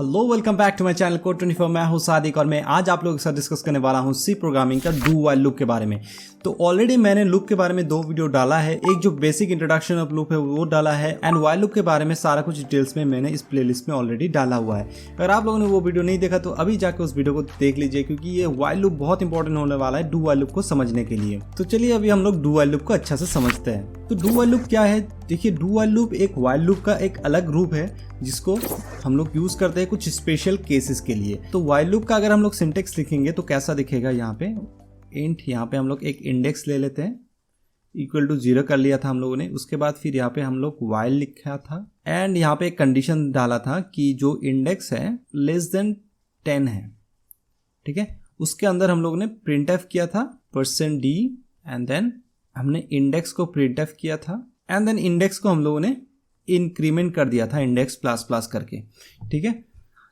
Hello welcome back to my channel code 24। मैं हूं सादिक और मैं आज आप लोगों के साथ डिस्कस करने वाला हूं सी प्रोग्रामिंग का डू व्हाइल लूप के बारे में। तो ऑलरेडी मैंने लूप के बारे में 2 वीडियो डाला है, एक जो बेसिक इंट्रोडक्शन ऑफ लूप है वो डाला है एंड व्हाइल लूप के बारे में सारा कुछ डिटेल्स में मैंने इस प्लेलिस्ट में ऑलरेडी डाला हुआ है। अगर आप लोगों ने वो वीडियो नहीं देखा तो अभी जाकर उस वीडियो को देख लीजिए, क्योंकि ये व्हाइल लूप बहुत इंपॉर्टेंट होने वाला है डू व्हाइल लूप को समझने के लिए। तो चलिए अभी हम लोग डू व्हाइल लूप को अच्छा से समझते हैं। तो डू व्हाइल लूप क्या है? देखिए, डू व्हाइल लूप एक व्हाइल लूप का एक अलग रूप है जिसको हम लोग यूज करते हैं कुछ स्पेशल केसेस के लिए। तो व्हाइल लूप का अगर हम लोग सिंटेक्स लिखेंगे तो कैसा दिखेगा, यहाँ पे इंट, यहाँ पे हम लोग एक इंडेक्स ले लेते हैं, इक्वल टू 0 कर लिया था हम लोगों ने। उसके बाद फिर यहाँ पे हम लोग व्हाइल लिखा था एंड यहाँ पे एक कंडीशन डाला था कि जो इंडेक्स है लेस देन 10 है, ठीक है। उसके अंदर हम लोगों ने printf किया था %d एंड देन हमने इंडेक्स को printf किया था एंड देन इंडेक्स को हम लोगों ने इंक्रीमेंट कर दिया था इंडेक्स प्लस प्लस करके, ठीक है।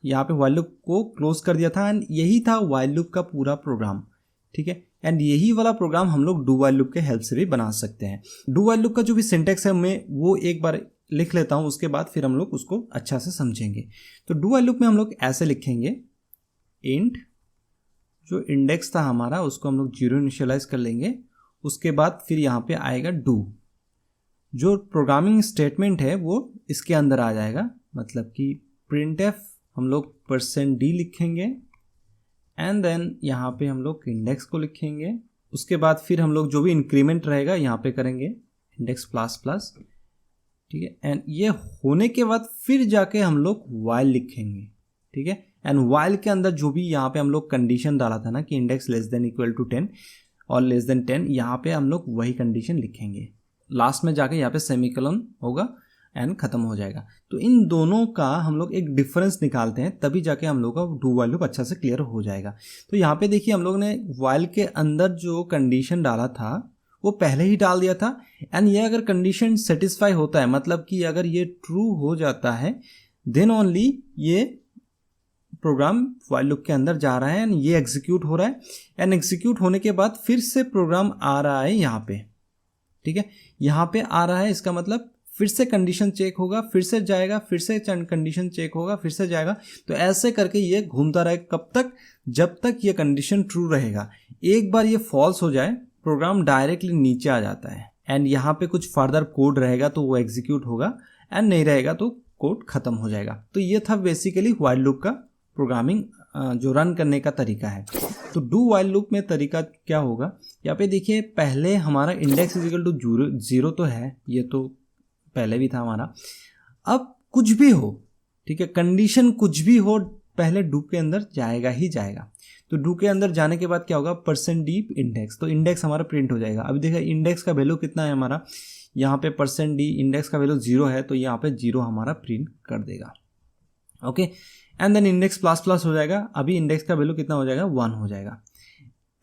यहाँ पे व्हाइल लूप को क्लोज कर दिया था एंड यही था व्हाइल लूप का पूरा प्रोग्राम, ठीक है। एंड यही वाला प्रोग्राम हम लोग डू व्हाइल लूप के हेल्प से भी बना सकते हैं। डू व्हाइल लूप का जो भी सिंटेक्स है मैं वो एक बार लिख लेता हूँ, उसके बाद फिर हम लोग उसको अच्छा से समझेंगे। तो डू व्हाइल लूप में हम लोग ऐसे लिखेंगे, इंट जो इंडेक्स था हमारा उसको हम लोग 0 इनिशियलाइज कर लेंगे। उसके बाद फिर यहाँ पे आएगा डू, जो प्रोग्रामिंग स्टेटमेंट है वो इसके अंदर आ जाएगा, मतलब कि printf हम लोग %d लिखेंगे एंड देन यहाँ पे हम लोग इंडेक्स को लिखेंगे। उसके बाद फिर हम लोग जो भी इंक्रीमेंट रहेगा यहाँ पे करेंगे इंडेक्स प्लस प्लस, ठीक है। एंड ये होने के बाद फिर जाके हम लोग while लिखेंगे, ठीक है। एंड while के अंदर जो भी यहाँ पे हम लोग कंडीशन डाला था ना कि index less than equal to 10 और लेस देन 10, यहाँ पे हम लोग वही कंडीशन लिखेंगे। लास्ट में जाके यहाँ पे सेमीकोलन होगा एंड खत्म हो जाएगा। तो इन दोनों का हम लोग एक डिफरेंस निकालते हैं, तभी जाके हम लोग का डू व्हाइल लूप अच्छा से क्लियर हो जाएगा। तो यहाँ पे देखिए हम लोग ने व्हाइल के अंदर जो कंडीशन डाला था वो पहले ही डाल दिया था एंड ये अगर कंडीशन सेटिस्फाई होता है, मतलब कि अगर ये ट्रू हो जाता है देन ओनली ये प्रोग्राम व्हाइल लूप के अंदर जा रहा है एंड ये एग्जीक्यूट हो रहा है एंड एग्जीक्यूट होने के बाद फिर से प्रोग्राम आ रहा है यहाँ पे, ठीक है। यहाँ पे आ रहा है, इसका मतलब फिर से कंडीशन चेक होगा, फिर से जाएगा, फिर से कंडीशन चेक होगा, फिर से जाएगा। तो ऐसे करके ये घूमता रहे कब तक, जब तक ये कंडीशन ट्रू रहेगा। एक बार ये फॉल्स हो जाए प्रोग्राम डायरेक्टली नीचे आ जाता है एंड यहाँ पे कुछ फर्दर कोड रहेगा तो वो एग्जीक्यूट होगा एंड नहीं रहेगा तो कोड खत्म हो जाएगा। तो ये था बेसिकली व्हाइल लूप का प्रोग्रामिंग जो रन करने का तरीका है। तो डू व्हाइल लूप में तरीका क्या होगा, यहाँ पे देखिए पहले हमारा इंडेक्स इज इक्वल टू 0 तो है, ये तो पहले भी था हमारा। अब कुछ भी हो, ठीक है, कंडीशन कुछ भी हो, पहले डू के अंदर जाएगा ही जाएगा। तो डू के अंदर जाने के बाद क्या होगा, %d इंडेक्स, तो इंडेक्स हमारा प्रिंट हो जाएगा। अभी देखिए इंडेक्स का वैल्यू कितना है हमारा, यहाँ पे %d इंडेक्स का वैल्यू 0 है तो यहाँ पे 0 हमारा प्रिंट कर देगा, okay. And then index plus plus हो जाएगा, अभी इंडेक्स का वैल्यू कितना हो जाएगा, 1 हो जाएगा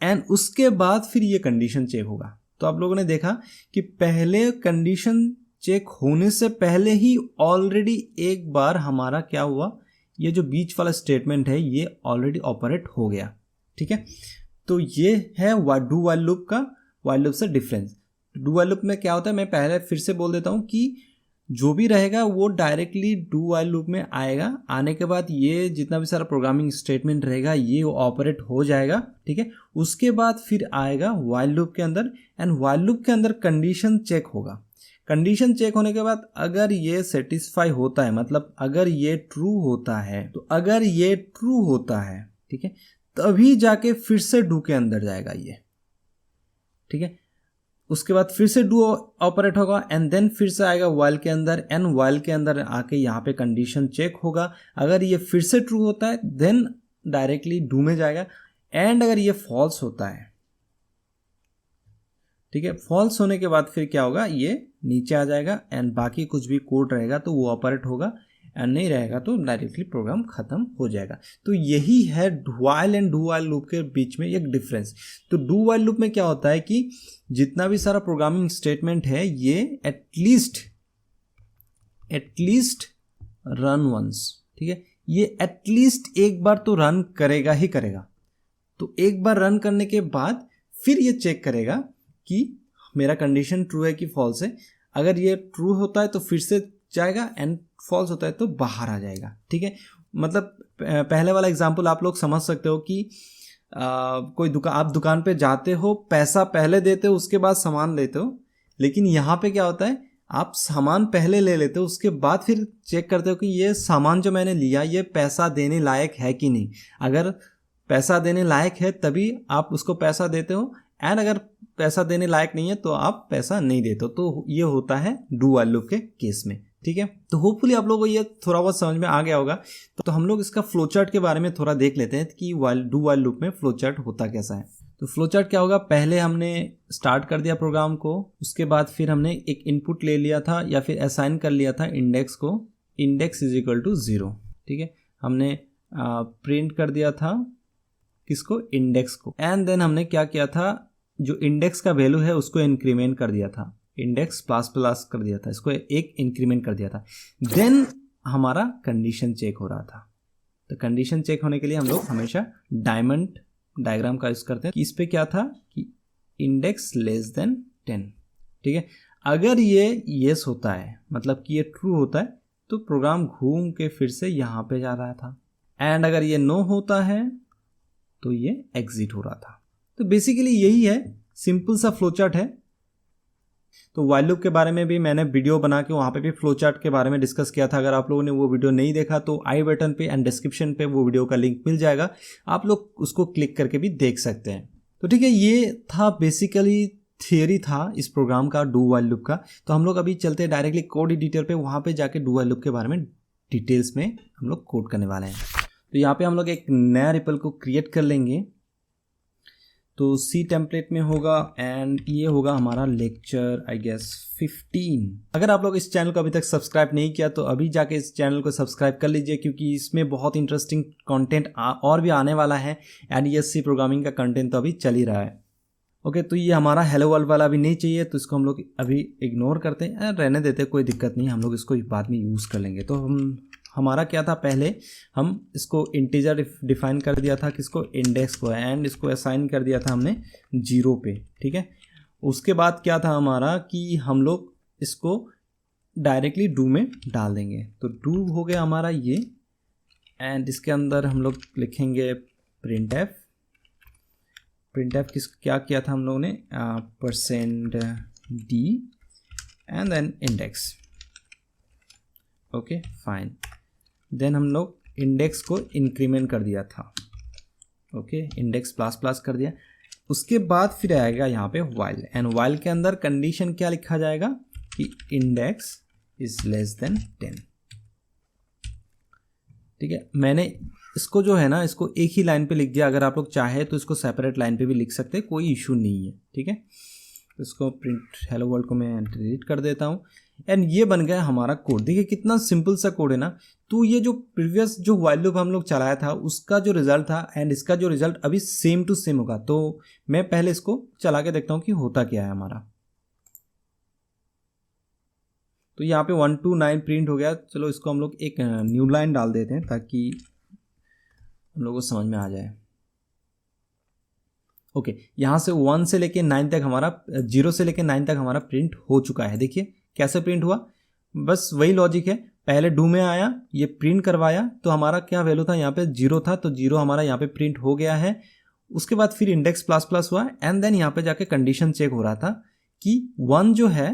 एंड उसके बाद फिर ये कंडीशन चेक होगा। तो आप लोगों ने देखा कि पहले कंडीशन चेक होने से पहले ही ऑलरेडी एक बार हमारा क्या हुआ, ये जो बीच वाला स्टेटमेंट है ये ऑलरेडी ऑपरेट हो गया, ठीक है। तो ये है डू व्हाइल लूप का व्हाइल लूप से डिफरेंस। डू व्हाइल लूप में क्या होता है, मैं पहले फिर से बोल देता हूँ कि जो भी रहेगा वो डायरेक्टली डू व्हाइल लूप में आएगा, आने के बाद ये जितना भी सारा प्रोग्रामिंग स्टेटमेंट रहेगा ये ऑपरेट हो जाएगा, ठीक है। उसके बाद फिर आएगा व्हाइल लूप के अंदर एंड व्हाइल लूप के अंदर कंडीशन चेक होगा। कंडीशन चेक होने के बाद अगर ये सेटिस्फाई होता है, मतलब अगर ये ट्रू होता है, तो अगर ये ट्रू होता है, ठीक है, तभी जाके फिर से डू के अंदर जाएगा ये, ठीक है। उसके बाद फिर से डू ऑपरेट होगा एंड देन फिर से आएगा व्हाइल के अंदर एंड व्हाइल के अंदर आके यहाँ पे कंडीशन चेक होगा। अगर ये फिर से ट्रू होता है देन डायरेक्टली डू में जाएगा एंड अगर ये फॉल्स होता है, ठीक है, फॉल्स होने के बाद फिर क्या होगा, ये नीचे आ जाएगा एंड बाकी कुछ भी कोड रहेगा तो वो ऑपरेट होगा एंड नहीं रहेगा तो डायरेक्टली प्रोग्राम खत्म हो जाएगा। तो यही है while and do while loop के बीच में एक डिफरेंस। तो डू व्हाइल लूप में क्या होता है कि जितना भी सारा प्रोग्रामिंग स्टेटमेंट है ये एटलीस्ट रन वंस, ठीक है, ये एटलीस्ट एक बार तो रन करेगा ही करेगा। तो एक बार रन करने के बाद फिर ये चेक करेगा कि मेरा कंडीशन ट्रू है कि फॉल्स है। अगर ये ट्रू होता है तो फिर से जाएगा एंड फॉल्स होता है तो बाहर आ जाएगा, ठीक है। मतलब पहले वाला एग्जांपल आप लोग समझ सकते हो कि कोई आप दुकान पे जाते हो, पैसा पहले देते हो, उसके बाद सामान लेते हो। लेकिन यहाँ पे क्या होता है, आप सामान पहले ले लेते हो, उसके बाद फिर चेक करते हो कि ये सामान जो मैंने लिया ये पैसा देने लायक है कि नहीं। अगर पैसा देने लायक है तभी आप उसको पैसा देते हो, एंड अगर पैसा देने लायक नहीं है तो आप पैसा नहीं देते हो। तो ये होता है डू व्हाइल लूप के केस में, ठीक है। तो होपफुली आप लोगों को ये थोड़ा बहुत समझ में आ गया होगा। तो हम लोग इसका फ्लो चार्ट के बारे में थोड़ा देख लेते हैं कि डू व्हाइल लूप में फ्लो चार्ट होता कैसा है। तो फ्लो चार्ट क्या होगा, पहले हमने स्टार्ट कर दिया प्रोग्राम को, उसके बाद फिर हमने एक इनपुट ले लिया था या फिर असाइन कर लिया था इंडेक्स को, इंडेक्स इज इक्वल टू 0, ठीक है। हमने प्रिंट कर दिया था किसको, इंडेक्स को। एंड देन हमने क्या किया था, जो इंडेक्स का वैल्यू है उसको इंक्रीमेंट कर दिया था, इंडेक्स प्लस प्लस कर दिया था, इसको एक इंक्रीमेंट कर दिया था। देन हमारा कंडीशन चेक हो रहा था। तो कंडीशन चेक होने के लिए हम लोग हमेशा डायमंड डायग्राम का यूज करते हैं कि इस पे क्या था कि इंडेक्स लेस देन 10, ठीक है। अगर ये येस होता है, मतलब कि ये ट्रू होता है, तो प्रोग्राम घूम के फिर से यहाँ पे जा रहा था। एंड अगर ये नो होता है तो ये एग्जिट हो रहा था। तो बेसिकली यही है, सिंपल सा फ्लो चार्ट है। तो व्हाइल लूप के बारे में भी मैंने वीडियो बना के वहाँ पे भी फ्लो चार्ट के बारे में डिस्कस किया था। अगर आप लोगों ने वो वीडियो नहीं देखा तो आई बटन पे एंड डिस्क्रिप्शन पे वो वीडियो का लिंक मिल जाएगा, आप लोग उसको क्लिक करके भी देख सकते हैं। तो ठीक है, ये था बेसिकली थियरी था इस प्रोग्राम का, डू व्हाइल लूप का। तो हम लोग अभी चलते हैं डायरेक्टली कोड एडिटर पे, वहाँ पे जाके डू व्हाइल लूप के बारे में डिटेल्स में हम लोग कोड करने वाले हैं। तो यहाँ पे हम लोग एक नया रिपल को क्रिएट कर लेंगे। तो सी टेम्पलेट में होगा एंड ये होगा हमारा लेक्चर आई गेस 15। अगर आप लोग इस चैनल को अभी तक सब्सक्राइब नहीं किया तो अभी जाके इस चैनल को सब्सक्राइब कर लीजिए, क्योंकि इसमें बहुत इंटरेस्टिंग कंटेंट और भी आने वाला है। एंड ये सी प्रोग्रामिंग का कंटेंट तो अभी चल ही रहा है। ओके, तो ये हमारा हेलो वर्ल्ड वाला अभी नहीं चाहिए, तो इसको हम लोग अभी इग्नोर करते हैं, रहने देते हैं, कोई दिक्कत नहीं, हम लोग इसको बाद में यूज़ कर लेंगे। तो हमारा क्या था, पहले हम इसको इंटीजर डिफाइन कर दिया था, किसको, इंडेक्स को, एंड इसको असाइन कर दिया था हमने 0 पे, ठीक है। उसके बाद क्या था हमारा कि हम लोग इसको डायरेक्टली डू में डाल देंगे। तो डू हो गया हमारा ये, एंड इसके अंदर हम लोग लिखेंगे प्रिंट एफ क्या किया था हम लोगों ने, %d and then index. Okay fine. Then हम लोग इंडेक्स को इंक्रीमेंट कर दिया था, ओके, इंडेक्स प्लस प्लस कर दिया। उसके बाद फिर आएगा यहाँ पे वाइल, एंड वाइल के अंदर कंडीशन क्या लिखा जाएगा कि इंडेक्स इज लेस देन 10, ठीक है। मैंने इसको जो है ना, इसको एक ही लाइन पे लिख दिया। अगर आप लोग चाहे तो इसको सेपरेट लाइन पे भी लिख सकते हैं, कोई इशू नहीं है, ठीक है। तो इसको प्रिंट हेलो वर्ल्ड को मैं डिलीट कर देता हूँ, एंड ये बन गया हमारा कोड। देखिए कितना सिंपल सा कोड है ना। तो ये जो प्रीवियस जो व्हाइल लूप हम लोग चलाया था उसका जो रिजल्ट था एंड इसका जो रिजल्ट अभी सेम टू सेम होगा। तो मैं पहले इसको चला के देखता हूँ कि होता क्या है हमारा। तो यहाँ पे 1 to 9 प्रिंट हो गया। चलो इसको हम लोग एक न्यू लाइन डाल देते हैं ताकि हम लोगों को समझ में आ जाए। ओके, यहाँ से 1 से लेके 9 तक हमारा, 0 से लेके 9 तक हमारा प्रिंट हो चुका है। देखिए कैसे प्रिंट हुआ, बस वही लॉजिक है। पहले डू में आया, ये प्रिंट करवाया, तो हमारा क्या वैल्यू था, यहाँ पे 0 था, तो 0 हमारा यहाँ पे प्रिंट हो गया है। उसके बाद फिर इंडेक्स प्लस प्लस हुआ, एंड देन यहाँ पे जाके कंडीशन चेक हो रहा था कि 1 जो है,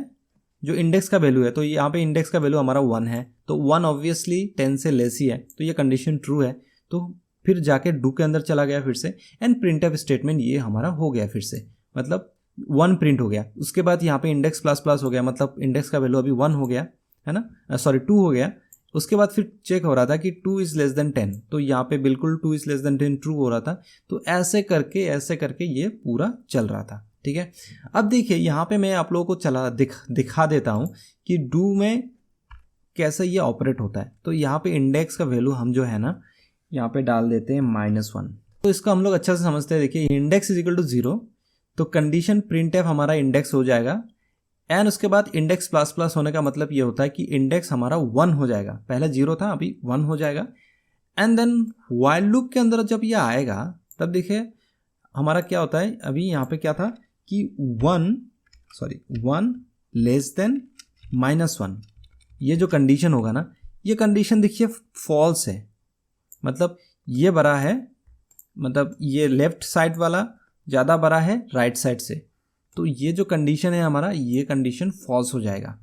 जो इंडेक्स का वैल्यू है, तो यहाँ पे इंडेक्स का वैल्यू हमारा 1 है, तो 1 ऑब्वियसली 10 से लेस ही है, तो ये कंडीशन ट्रू है। तो फिर जाके डू के अंदर चला गया फिर से, एंड प्रिंट एफ स्टेटमेंट ये हमारा हो गया फिर से, मतलब 1 प्रिंट हो गया। उसके बाद यहाँ पे इंडेक्स प्लस प्लस हो गया, मतलब इंडेक्स का वैल्यू अभी 1 हो गया है ना, सॉरी 2 हो गया। उसके बाद फिर चेक हो रहा था कि 2 इज़ लेस देन 10, तो यहाँ पे बिल्कुल 2 इज़ लेस देन 10 ट्रू हो रहा था। तो ऐसे करके ये पूरा चल रहा था, ठीक है। अब देखिए यहाँ पे मैं आप लोगों को दिखा देता हूँ कि डू में कैसे ये ऑपरेट होता है। तो यहाँ पे इंडेक्स का वैल्यू हम जो है ना यहाँ पे डाल देते हैं -1। तो इसको हम लोग अच्छा से समझते हैं। देखिए इंडेक्स इज इक्वल टू 0, तो कंडीशन प्रिंट एफ हमारा इंडेक्स हो जाएगा, एंड उसके बाद इंडेक्स प्लस प्लस होने का मतलब ये होता है कि इंडेक्स हमारा 1 हो जाएगा। पहले 0 था, अभी 1 हो जाएगा। एंड देन व्हाइल लूप के अंदर जब ये आएगा तब देखिए हमारा क्या होता है। अभी यहाँ पे क्या था कि 1 लेस देन -1, ये जो कंडीशन होगा ना, ये कंडीशन देखिए फॉल्स है, मतलब ये बड़ा है, मतलब ये लेफ्ट साइड वाला ज़्यादा बड़ा है राइट साइड से, तो ये जो कंडीशन है हमारा, ये कंडीशन फॉल्स हो जाएगा।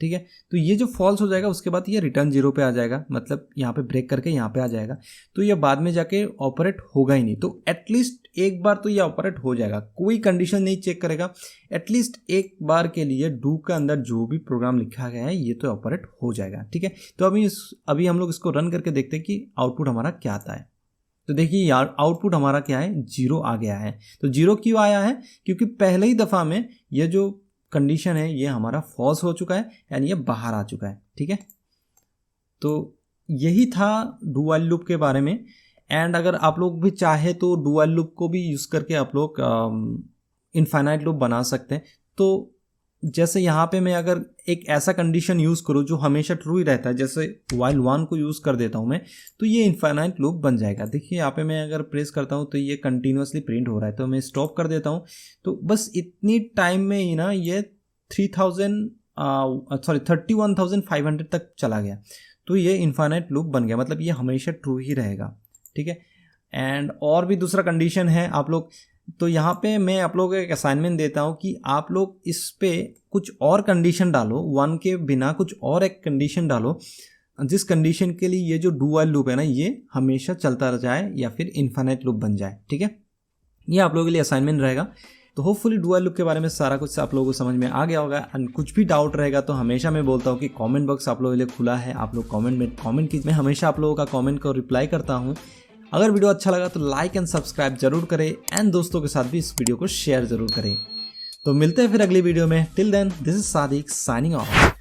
ठीक है, तो ये जो फॉल्स हो जाएगा उसके बाद ये रिटर्न 0 पे आ जाएगा, मतलब यहाँ पे ब्रेक करके यहाँ पे आ जाएगा, तो ये बाद में जाके ऑपरेट होगा ही नहीं। तो एटलीस्ट एक बार तो ये ऑपरेट हो जाएगा, कोई कंडीशन नहीं चेक करेगा, एटलीस्ट एक बार के लिए डू के अंदर जो भी प्रोग्राम लिखा गया है ये तो ऑपरेट हो जाएगा। ठीक है, तो अभी हम लोग इसको रन करके देखते हैं कि आउटपुट हमारा क्या आता है। तो देखिए यार आउटपुट हमारा क्या है, 0 आ गया है। तो 0 क्यों आया है, क्योंकि पहले ही दफ़ा में ये जो कंडीशन है ये हमारा फॉल्स हो चुका है, यानी ये बाहर आ चुका है। ठीक है, तो यही था डू व्हाइल लूप के बारे में। एंड अगर आप लोग भी चाहे तो डू व्हाइल लूप को भी यूज़ करके आप लोग इनफाइनाइट लूप बना सकते हैं। तो जैसे यहाँ पे मैं अगर एक ऐसा कंडीशन यूज़ करूँ जो हमेशा ट्रू ही रहता है, जैसे while 1 को यूज़ कर देता हूँ मैं, तो ये इनफाइनाइट लूप बन जाएगा। देखिए यहाँ पे मैं अगर प्रेस करता हूँ तो ये कंटिन्यूसली प्रिंट हो रहा है, तो मैं स्टॉप कर देता हूँ, तो बस इतनी टाइम में ही ना ये 31,500 तक चला गया। तो ये इनफाइनाइट लूप बन गया, मतलब ये हमेशा ट्रू ही रहेगा। ठीक है, एंड और भी दूसरा कंडीशन है आप लोग, तो यहाँ पे मैं आप लोगों को एक असाइनमेंट देता हूँ कि आप लोग इस पे कुछ और कंडीशन डालो, 1 के बिना कुछ और एक कंडीशन डालो, जिस कंडीशन के लिए ये जो डू व्हाइल लूप है ना ये हमेशा चलता रह जाए या फिर इनफाइनाइट लूप बन जाए। ठीक है, ये आप लोगों के लिए असाइनमेंट रहेगा। तो होपफुली डू व्हाइल लूप के बारे में सारा कुछ आप लोगों को समझ में आ गया होगा। एंड कुछ भी डाउट रहेगा तो हमेशा मैं बोलता हूँ कि कमेंट बॉक्स आप लोगों के लिए खुला है, आप लोग कमेंट कीजिए, मैं हमेशा आप लोगों का कमेंट को रिप्लाई करता हूँ। अगर वीडियो अच्छा लगा तो लाइक एंड सब्सक्राइब जरूर करें, एंड दोस्तों के साथ भी इस वीडियो को शेयर जरूर करें। तो मिलते हैं फिर अगली वीडियो में। Till then, this is Sadiq signing of.